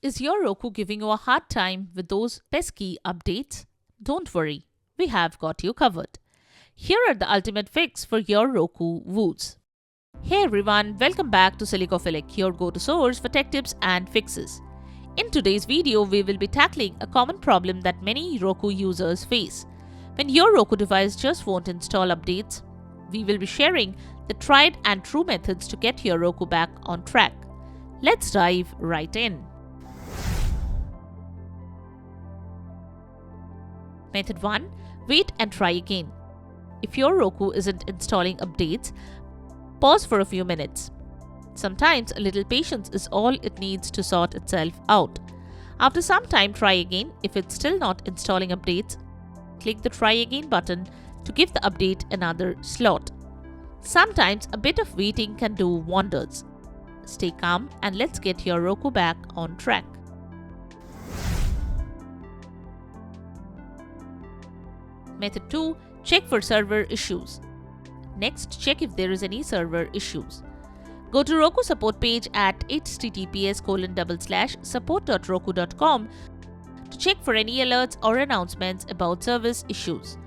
Is your Roku giving you a hard time with those pesky updates? Don't worry, we have got you covered. Here are the ultimate fix for your Roku woos. Hey everyone, welcome back to Silicophilic, your go-to source for tech tips and fixes. In today's video, we will be tackling a common problem that many Roku users face. When your Roku device just won't install updates, we will be sharing the tried and true methods to get your Roku back on track. Let's dive right in. Method 1. Wait and try again. If your Roku isn't installing updates, pause for a few minutes. Sometimes a little patience is all it needs to sort itself out. After some time, try again. If it's still not installing updates, click the try again button to give the update another slot. Sometimes a bit of waiting can do wonders. Stay calm and let's get your Roku back on track. Method 2. Check for server issues. Next, check if there is any server issues. Go to Roku support page at https://support.roku.com to check for any alerts or announcements about service issues.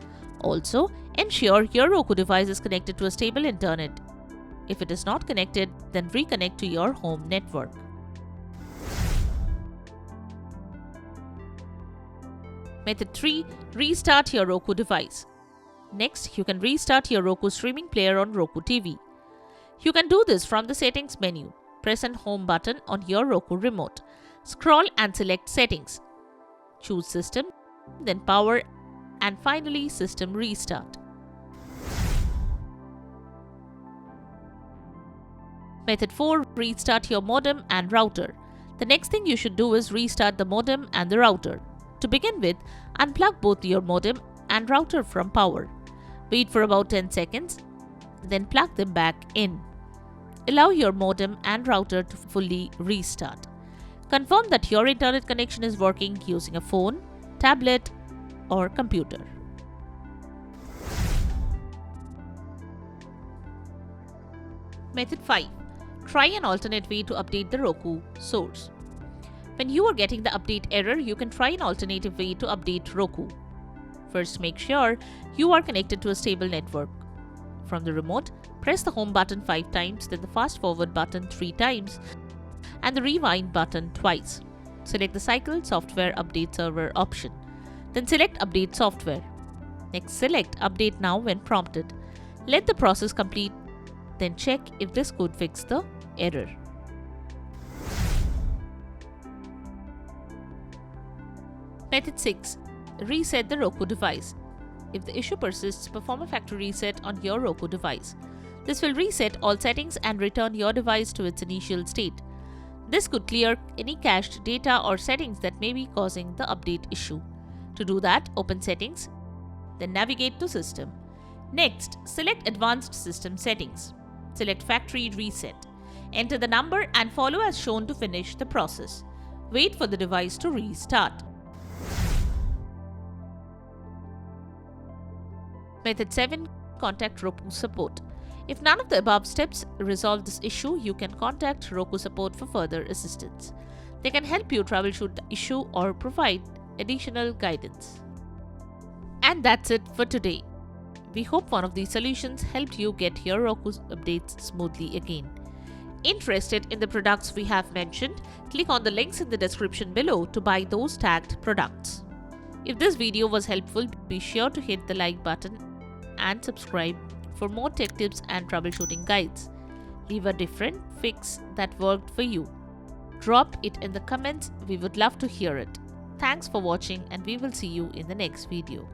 Also, ensure your Roku device is connected to a stable internet. If it is not connected, then reconnect to your home network. Method 3. Restart your Roku device. Next, you can restart your Roku streaming player on Roku TV. You can do this from the settings menu. Press the home button on your Roku remote. Scroll and select settings. Choose system, then power, and finally system restart. Method 4. Restart your modem and router. The next thing you should do is restart the modem and the router. To begin with, unplug both your modem and router from power. Wait for about 10 seconds, then plug them back in. Allow your modem and router to fully restart. Confirm that your internet connection is working using a phone, tablet, or computer. Method 5. Try an alternate way to update the Roku source. When you are getting the update error, you can try an alternative way to update Roku. First, make sure you are connected to a stable network. From the remote, press the home button 5 times, then the fast forward button 3 times, and the rewind button twice. Select the Cycle Software Update Server option. Then select Update Software. Next, select Update Now when prompted. Let the process complete, then check if this could fix the error. Method 6. Reset the Roku device. If the issue persists, perform a factory reset on your Roku device. This will reset all settings and return your device to its initial state. This could clear any cached data or settings that may be causing the update issue. To do that, open Settings, then navigate to System. Next, select Advanced System Settings. Select Factory Reset. Enter the number and follow as shown to finish the process. Wait for the device to restart. Method 7. Contact Roku support. If none of the above steps resolve this issue, you can contact Roku support for further assistance. They can help you troubleshoot the issue or provide additional guidance. And that's it for today. We hope one of these solutions helped you get your Roku updates smoothly again. Interested in the products we have mentioned? Click on the links in the description below to buy those tagged products. If this video was helpful, be sure to hit the like button and subscribe for more tech tips and troubleshooting guides. Leave a different fix that worked for you. Drop it in the comments, we would love to hear it. Thanks for watching and we will see you in the next video.